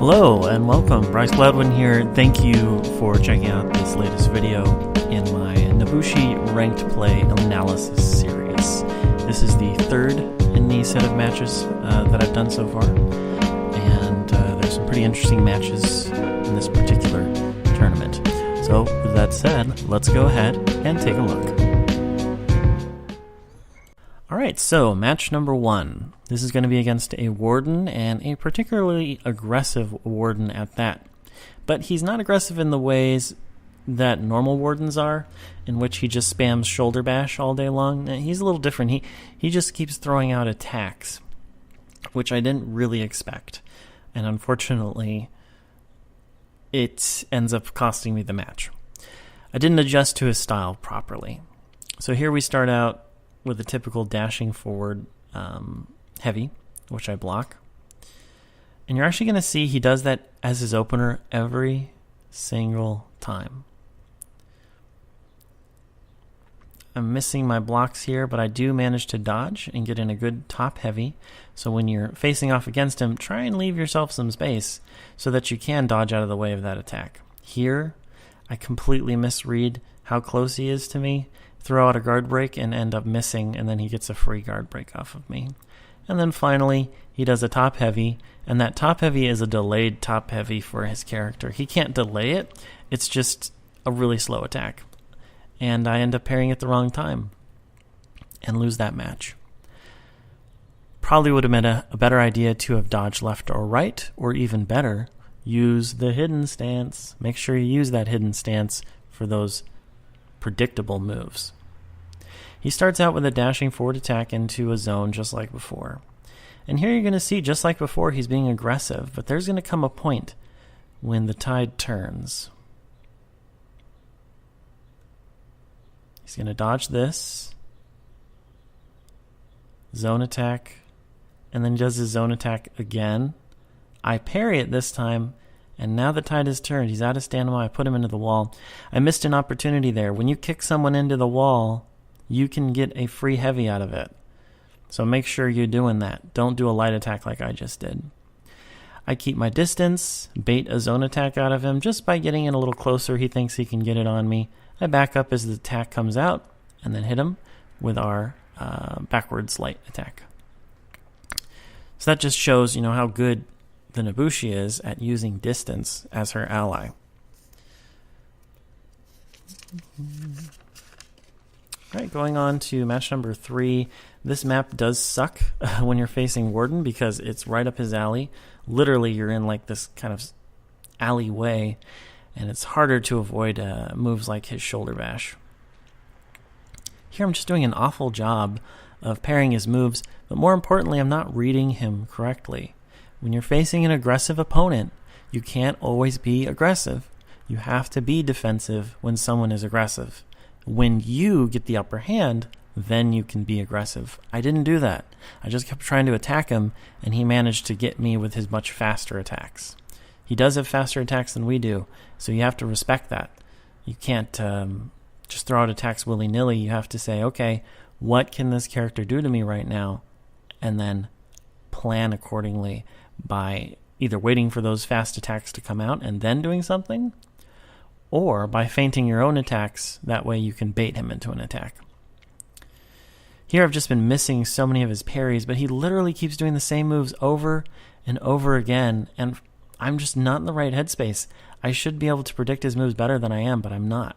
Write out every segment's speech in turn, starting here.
Hello and welcome, Bryce Gladwin here. Thank you for checking out this latest video in my Nobushi Ranked Play Analysis series. This is the third in the set of matches that I've done so far, and there's some pretty interesting matches in this particular tournament. So with that said, let's go ahead and take a look. Alright, so match number 1. This is going to be against a Warden, and a particularly aggressive Warden at that. But he's not aggressive in the ways that normal Wardens are, in which he just spams shoulder bash all day long. He's a little different. He just keeps throwing out attacks, which I didn't really expect. And unfortunately, it ends up costing me the match. I didn't adjust to his style properly. So here we start out with a typical dashing forward heavy, which I block. And you're actually going to see he does that as his opener every single time. I'm missing my blocks here, but I do manage to dodge and get in a good top heavy. So when you're facing off against him, try and leave yourself some space so that you can dodge out of the way of that attack. Here, I completely misread how close he is to me, throw out a guard break and end up missing, and then he gets a free guard break off of me. And then finally, he does a top heavy, and that top heavy is a delayed top heavy for his character. He can't delay it, it's just a really slow attack. And I end up parrying at the wrong time and lose that match. Probably would have been a better idea to have dodged left or right, or even better, use the hidden stance. Make sure you use that hidden stance for those predictable moves. He starts out with a dashing forward attack into a zone just like before. And here you're going to see, just like before, he's being aggressive, but there's going to come a point when the tide turns. He's going to dodge this, zone attack, and then he does his zone attack again. I parry it this time, and now the tide has turned. He's out of stamina. I put him into the wall. I missed an opportunity there. When you kick someone into the wall, you can get a free heavy out of it. So make sure you're doing that. Don't do a light attack like I just did. I keep my distance, bait a zone attack out of him just by getting in a little closer. He thinks he can get it on me. I back up as the attack comes out and then hit him with our backwards light attack. So that just shows, how good the Nobushi is at using distance as her ally. Alright, going on to match number 3. This map does suck when you're facing Warden because it's right up his alley. Literally, you're in like this kind of alleyway, and it's harder to avoid moves like his shoulder bash. Here I'm just doing an awful job of parrying his moves, but more importantly, I'm not reading him correctly. When you're facing an aggressive opponent, you can't always be aggressive. You have to be defensive when someone is aggressive. When you get the upper hand, then you can be aggressive. I didn't do that. I just kept trying to attack him, and he managed to get me with his much faster attacks. He does have faster attacks than we do, so you have to respect that. You can't just throw out attacks willy-nilly. You have to say, okay, what can this character do to me right now? And then plan accordingly by either waiting for those fast attacks to come out and then doing something, or by feinting your own attacks. That way you can bait him into an attack. Here I've just been missing so many of his parries, but he literally keeps doing the same moves over and over again, and I'm just not in the right headspace. I should be able to predict his moves better than I am, but I'm not.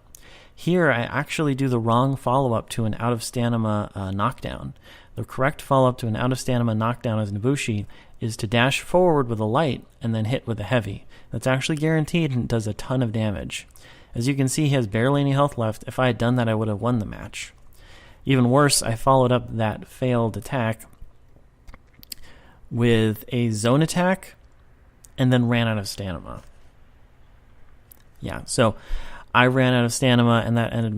Here I actually do the wrong follow-up to an out-of-stamina knockdown. The correct follow-up to an out-of-stamina knockdown as Nobushi is to dash forward with a light and then hit with a heavy. That's actually guaranteed and does a ton of damage. As you can see, he has barely any health left. If I had done that, I would have won the match. Even worse, I followed up that failed attack with a zone attack and then ran out of stamina. Yeah, so I ran out of stamina, and that ended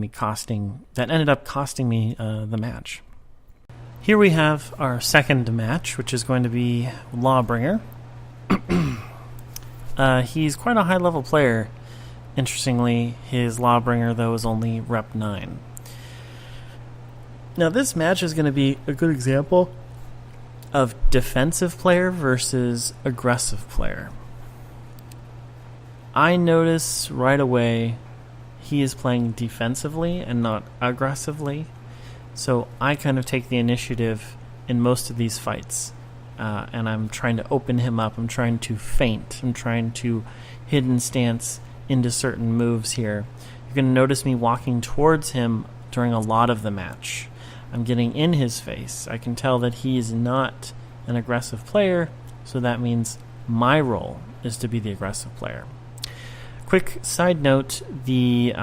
up costing me the match. Here we have our second match, which is going to be Lawbringer. He's quite a high-level player. Interestingly, his Lawbringer, though, is only Rep 9. Now, this match is going to be a good example of defensive player versus aggressive player. I notice right away he is playing defensively and not aggressively. So I kind of take the initiative in most of these fights. And I'm trying to open him up. I'm trying to feint. I'm trying to hidden stance into certain moves here. You're going to notice me walking towards him during a lot of the match. I'm getting in his face. I can tell that he is not an aggressive player, so that means my role is to be the aggressive player. Quick side note, the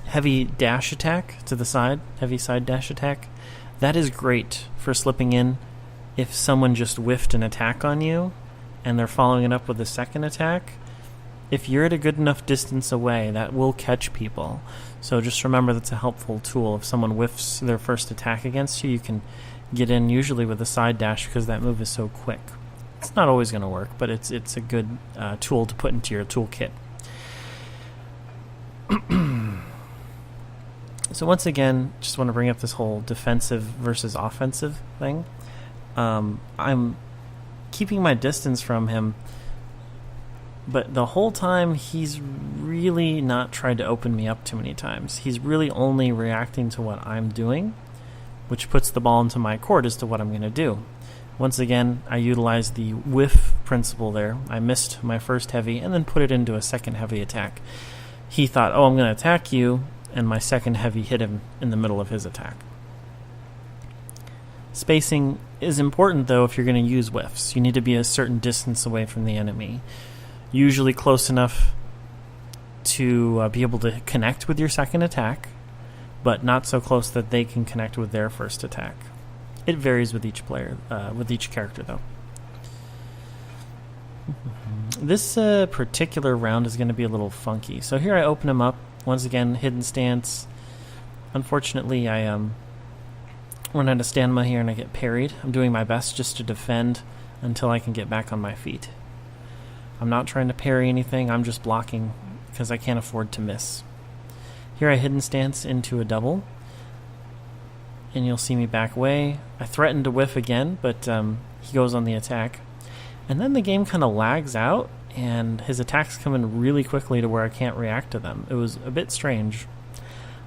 heavy dash attack to the side, heavy side dash attack, that is great for slipping in if someone just whiffed an attack on you and they're following it up with a second attack. If you're at a good enough distance away, that will catch people. So just remember that's a helpful tool. If someone whiffs their first attack against you, you can get in usually with a side dash because that move is so quick. It's not always going to work, but it's a good tool to put into your toolkit. So once again, just want to bring up this whole defensive versus offensive thing. I'm keeping my distance from him, but the whole time he's really not tried to open me up too many times. He's really only reacting to what I'm doing, which puts the ball into my court as to what I'm going to do. Once again, I utilized the whiff principle there. I missed my first heavy and then put it into a second heavy attack. He thought, oh, I'm going to attack you, and my second heavy hit him in the middle of his attack. Spacing is important, though, if you're going to use whiffs. You need to be a certain distance away from the enemy. Usually close enough to be able to connect with your second attack, but not so close that they can connect with their first attack. It varies with each player, with each character, though. This particular round is going to be a little funky. So here I open him up. Once again, hidden stance. Unfortunately, I run out of stamina here and I get parried. I'm doing my best just to defend until I can get back on my feet. I'm not trying to parry anything. I'm just blocking because I can't afford to miss. Here I hidden stance into a double. And you'll see me back away. I threaten to whiff again, but he goes on the attack. And then the game kind of lags out, and his attacks come in really quickly to where I can't react to them. It was a bit strange.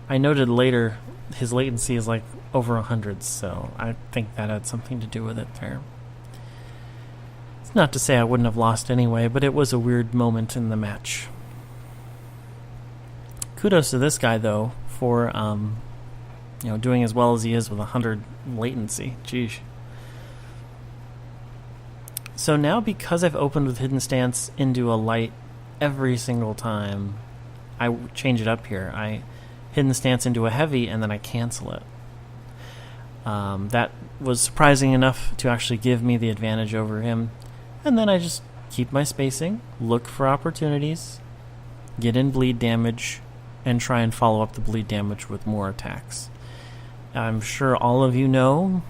I noted later his latency is like over 100, so I think that had something to do with it there. It's not to say I wouldn't have lost anyway, but it was a weird moment in the match. Kudos to this guy, though, for doing as well as he is with 100 latency. Jeez. So now, because I've opened with hidden stance into a light every single time, I change it up here. I hidden stance into a heavy, and then I cancel it. That was surprising enough to actually give me the advantage over him. And then I just keep my spacing, look for opportunities, get in bleed damage, and try and follow up the bleed damage with more attacks. I'm sure all of you know,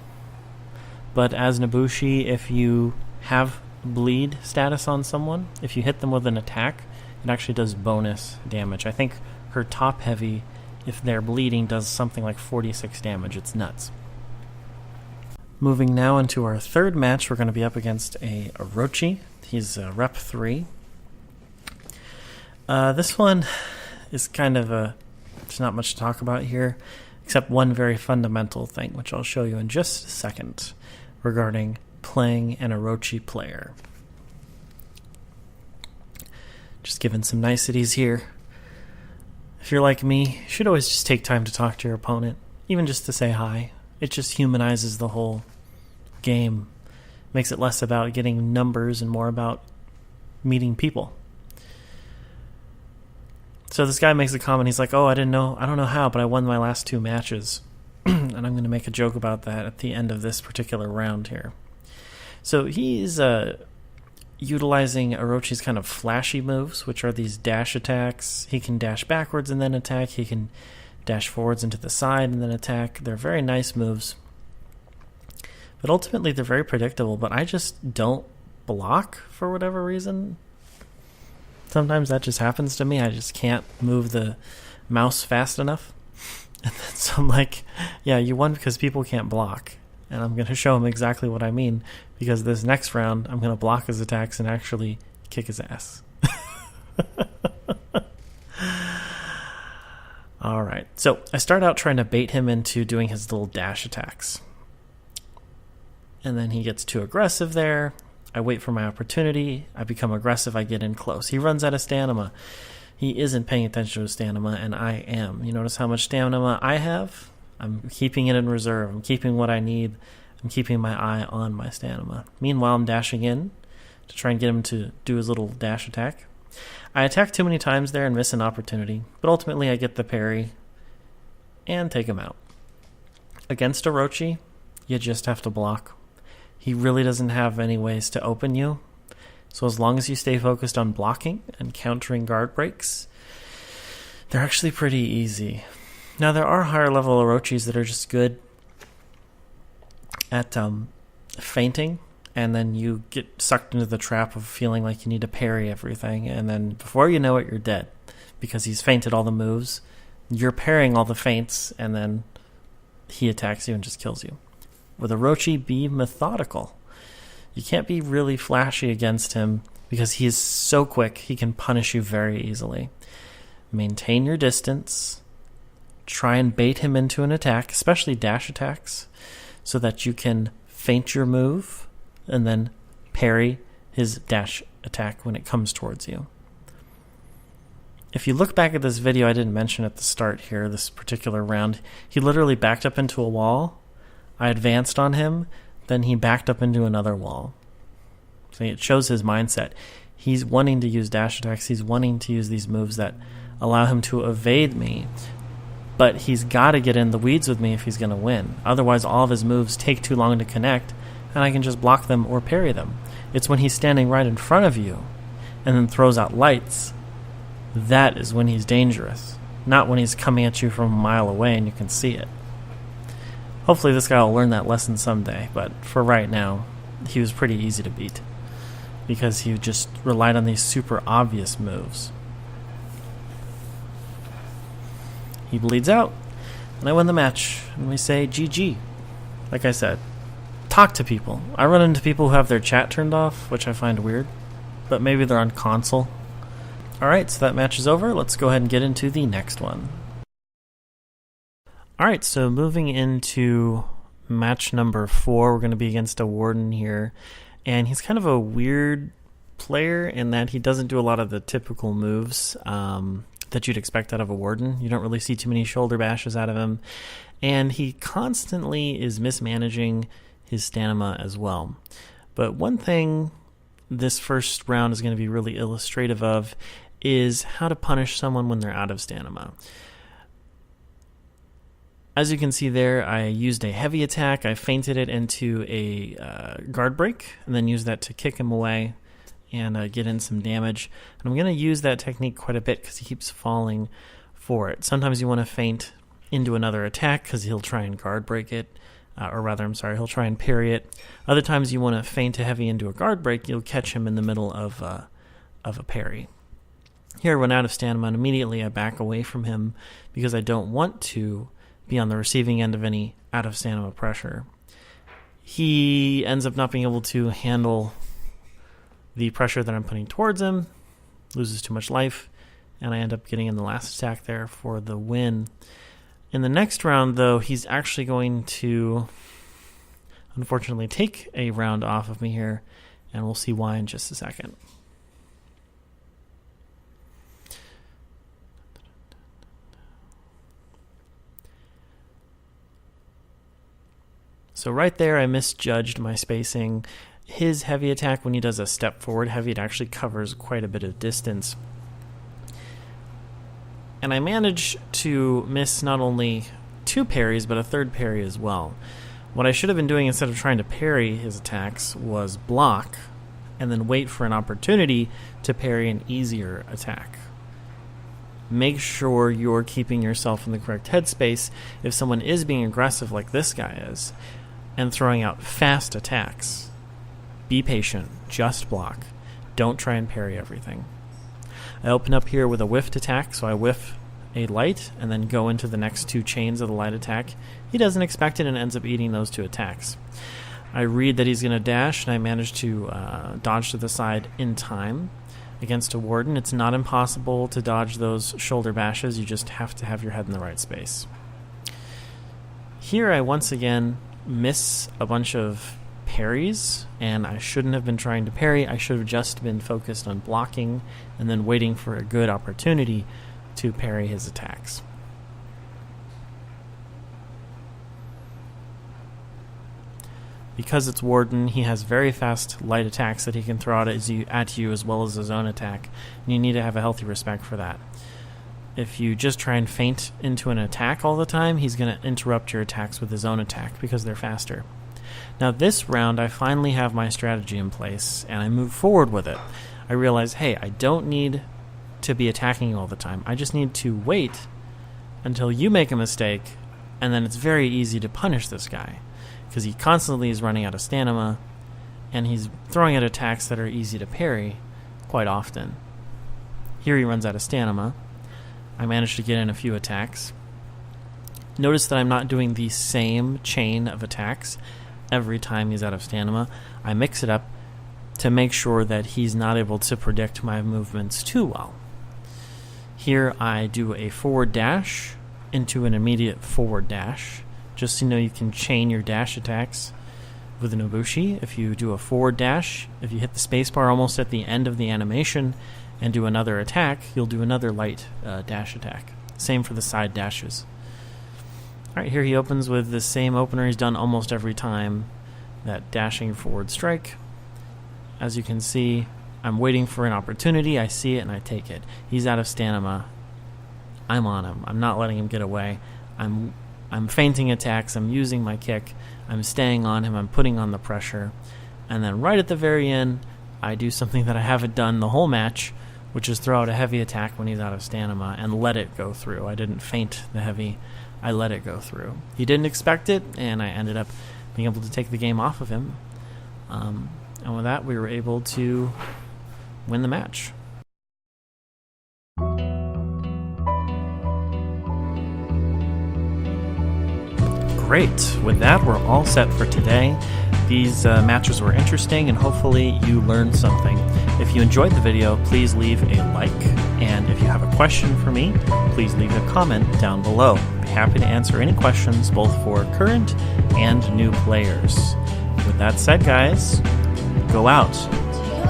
but as Nobushi, if you have bleed status on someone, if you hit them with an attack, it actually does bonus damage. I think her top heavy, if they're bleeding, does something like 46 damage. It's nuts. Moving now into our third match, we're going to be up against a Orochi. He's Rep 3. This one is kind of there's not much to talk about here, except one very fundamental thing, which I'll show you in just a second, regarding playing an Orochi player. Just giving some niceties here. If you're like me, you should always just take time to talk to your opponent, even just to say hi. It just humanizes the whole game. Makes it less about getting numbers and more about meeting people. So this guy makes a comment. He's like, oh, I don't know how, but I won my last 2 matches. And I'm going to make a joke about that at the end of this particular round here. So he's utilizing Orochi's kind of flashy moves, which are these dash attacks. He can dash backwards and then attack. He can dash forwards into the side and then attack. They're very nice moves. But ultimately, they're very predictable. But I just don't block for whatever reason. Sometimes that just happens to me. I just can't move the mouse fast enough. And then so I'm like, yeah, you won because people can't block. And I'm going to show him exactly what I mean, because this next round, I'm going to block his attacks and actually kick his ass. Alright, so I start out trying to bait him into doing his little dash attacks. And then he gets too aggressive there. I wait for my opportunity. I become aggressive. I get in close. He runs out of stamina. He isn't paying attention to his stamina, and I am. You notice how much stamina I have? I'm keeping it in reserve. I'm keeping what I need. I'm keeping my eye on my stamina. Meanwhile, I'm dashing in to try and get him to do his little dash attack. I attack too many times there and miss an opportunity, but ultimately I get the parry and take him out. Against Orochi, you just have to block. He really doesn't have any ways to open you, so as long as you stay focused on blocking and countering guard breaks, they're actually pretty easy. Now, there are higher level Orochis that are just good at feinting, and then you get sucked into the trap of feeling like you need to parry everything, and then before you know it, you're dead because he's feinted all the moves. You're parrying all the feints, and then he attacks you and just kills you. With Orochi, be methodical. You can't be really flashy against him because he is so quick, he can punish you very easily. Maintain your distance. Try and bait him into an attack, especially dash attacks, so that you can feint your move and then parry his dash attack when it comes towards you. If you look back at this video, I didn't mention at the start here, this particular round, he literally backed up into a wall. I advanced on him, then he backed up into another wall. So it shows his mindset. He's wanting to use dash attacks. He's wanting to use these moves that allow him to evade me. But he's got to get in the weeds with me if he's going to win. Otherwise, all of his moves take too long to connect, and I can just block them or parry them. It's when he's standing right in front of you and then throws out lights. That is when he's dangerous. Not when he's coming at you from a mile away and you can see it. Hopefully this guy will learn that lesson someday, but for right now, he was pretty easy to beat because he just relied on these super obvious moves. He bleeds out, and I win the match, and we say GG. Like I said, talk to people. I run into people who have their chat turned off, which I find weird, but maybe they're on console. Alright, so that match is over. Let's go ahead and get into the next one. Alright, so moving into match number 4, we're going to be against a Warden here, and he's kind of a weird player in that he doesn't do a lot of the typical moves that you'd expect out of a Warden. You don't really see too many shoulder bashes out of him, and he constantly is mismanaging his stamina as well. But one thing this first round is going to be really illustrative of is how to punish someone when they're out of stamina. As you can see there, I used a heavy attack. I feinted it into a guard break and then used that to kick him away and get in some damage. And I'm going to use that technique quite a bit because he keeps falling for it. Sometimes you want to feint into another attack because he'll try and guard break it. He'll try and parry it. Other times you want to feint a heavy into a guard break. You'll catch him in the middle of a parry. Here, when out of stamina, and immediately I back away from him because I don't want to be on the receiving end of any out of stamina pressure. He ends up not being able to handle the pressure that I'm putting towards him, loses too much life, and I end up getting in the last attack there for the win. In the next round, though, he's actually going to unfortunately take a round off of me here, and we'll see why in just a second. So right there, I misjudged my spacing. His heavy attack, when he does a step forward heavy, it actually covers quite a bit of distance. And I managed to miss not only 2 parries, but a third parry as well. What I should have been doing instead of trying to parry his attacks was block and then wait for an opportunity to parry an easier attack. Make sure you're keeping yourself in the correct headspace if someone is being aggressive like this guy is and throwing out fast attacks. Be patient, just block. Don't try and parry everything. I open up here with a whiffed attack, so I whiff a light and then go into the next 2 chains of the light attack. He doesn't expect it and ends up eating those 2 attacks. I read that he's going to dash, and I manage to dodge to the side in time. against a Warden. It's not impossible to dodge those shoulder bashes. You just have to have your head in the right space. Here I once again miss a bunch of parries, and I shouldn't have been trying to parry. I should have just been focused on blocking and then waiting for a good opportunity to parry his attacks. Because it's Warden, he has very fast light attacks that he can throw at you as well as his own attack, and you need to have a healthy respect for that. If you just try and feint into an attack all the time, he's going to interrupt your attacks with his own attack because they're faster. Now this round, I finally have my strategy in place, and I move forward with it. I realize, hey, I don't need to be attacking you all the time. I just need to wait until you make a mistake, and then it's very easy to punish this guy, because he constantly is running out of stamina, and he's throwing out attacks that are easy to parry quite often. Here he runs out of stamina. I managed to get in a few attacks. Notice that I'm not doing the same chain of attacks every time he's out of stamina. I mix it up to make sure that he's not able to predict my movements too well. Here I do a forward dash into an immediate forward dash. Just so you know, you can chain your dash attacks with a Nobushi. If you do a forward dash, if you hit the spacebar almost at the end of the animation and do another attack, you'll do another light dash attack. Same for the side dashes. Alright, here he opens with the same opener he's done almost every time, that dashing forward strike. As you can see, I'm waiting for an opportunity, I see it and I take it. He's out of stamina. I'm on him. I'm not letting him get away. I'm feinting attacks, I'm using my kick, I'm staying on him, I'm putting on the pressure. And then right at the very end, I do something that I haven't done the whole match, which is throw out a heavy attack when he's out of stamina and let it go through. I didn't feint the heavy, I let it go through. He didn't expect it, and I ended up being able to take the game off of him. And with that, we were able to win the match. Great. With that, we're all set for today. These matches were interesting, and hopefully you learned something. If you enjoyed the video, please leave a like, and if you have a question for me, please leave a comment down below. I'd be happy to answer any questions, both for current and new players. With that said, guys, go out,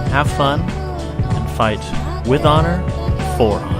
have fun, and fight with honor, for honor.